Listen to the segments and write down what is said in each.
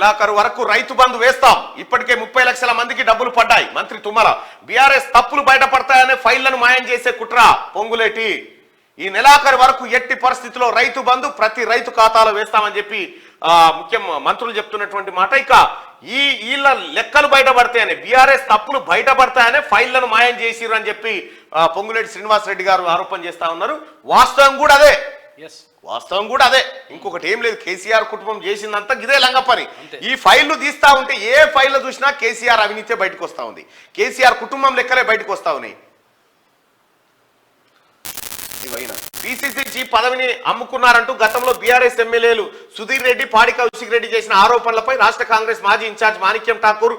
నెలాఖరు వరకు రైతు బంధు వేస్తాం. ఇప్పటికే 30 లక్షల మందికి డబ్బులు పడ్డాయి. మంత్రి తుమ్మల. బీఆర్ఎస్ తప్పులు బయటపడతాయనే ఫైళ్లను మాయం చేసే కుట్ర పొంగులేటి. ఈ నెలాఖరు వరకు ఎట్టి పరిస్థితుల్లో రైతు బంధు ప్రతి రైతు ఖాతాలో వేస్తామని చెప్పి మంత్రులు చెప్తున్నటువంటి మాట. ఇక వీళ్ళ లెక్కలు బయటపడతాయని, బీఆర్ఎస్ తప్పులు బయటపడతాయనే ఫైళ్లను మాయం చేసిరు అని చెప్పి పొంగులేటి శ్రీనివాసరెడ్డి గారు ఆరోపణ చేస్తా ఉన్నారు. వాస్తవం కూడా అదే. వాస్తవం కూడా అదే. ఇంకొకటి ఏం లేదు. కేసీఆర్ కుటుంబం చేసిందంతా ఇదే లంగ పని. ఈ ఫైళ్లు తీస్తా ఉంటే ఏ ఫైళ్లు చూసినా కేసీఆర్ అవినీతి బయటకు వస్తా ఉంది. కేసీఆర్ కుటుంబం లెక్కలే బయటకు వస్తా ఉన్నాయి. పిసిసి చీఫ్ పదవిని అమ్ముకున్నారంటూ గతంలో బీఆర్ఎస్ ఎమ్మెల్యేలు సుధీర్ రెడ్డి, పాడి కౌశిక్ రెడ్డి చేసిన ఆరోపణలపై రాష్ట్ర కాంగ్రెస్ మాజీ ఇన్ఛార్జ్ మాణిక్యం ఠాకూర్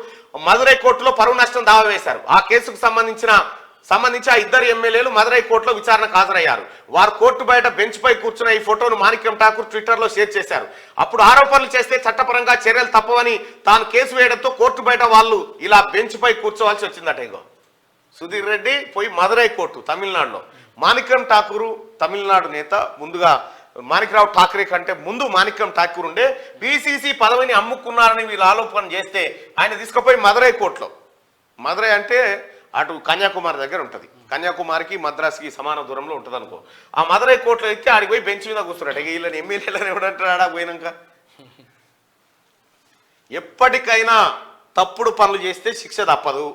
మదురై కోర్టులో పరువు నష్టం దావా వేశారు. ఆ కేసుకు సంబంధించి ఆ ఇద్దరు ఎమ్మెల్యేలు మదురై కోర్టులో విచారణకు హాజరయ్యారు. వారు కోర్టు బయట బెంచ్ పై కూర్చున్న ఈ ఫోటోను మాణిక్యం ఠాకూర్ ట్విట్టర్లో షేర్ చేశారు. అప్పుడు ఆరోపణలు చేస్తే చట్టపరంగా చర్యలు తప్పవని తాను కేసు వేయడంతో కోర్టు బయట వాళ్ళు ఇలా బెంచ్ పై కూర్చోవాల్సి వచ్చిందట. ఇగో సుధీర్ రెడ్డి పోయి మదురై కోర్టు తమిళనాడులో, మాణిక్యం ఠాకూర్ తమిళనాడు నేత. ముందుగా మాణిక్రావు ఠాకరే కంటే ముందు మాణిక్యం ఠాకూర్ ఉండే. పిసిసి పదవిని అమ్ముకున్నారని వీళ్ళు ఆరోపణ చేస్తే ఆయన తీసుకుపోయి మదురై కోర్టులో, మదురై అంటే అటు కన్యాకుమారి దగ్గర ఉంటుంది, కన్యాకుమారికి మద్రాసుకి సమాన దూరంలో ఉంటుంది అనుకో. ఆ మదురై కోర్టులో ఎక్కి ఆడికి పోయి బెంచ్ మీద కూర్చున్నాడు. ఇక వీళ్ళని ఎమ్మెల్యేలను ఎవడంటాడా పోయినాక. ఎప్పటికైనా తప్పుడు పనులు చేస్తే శిక్ష తప్పదు.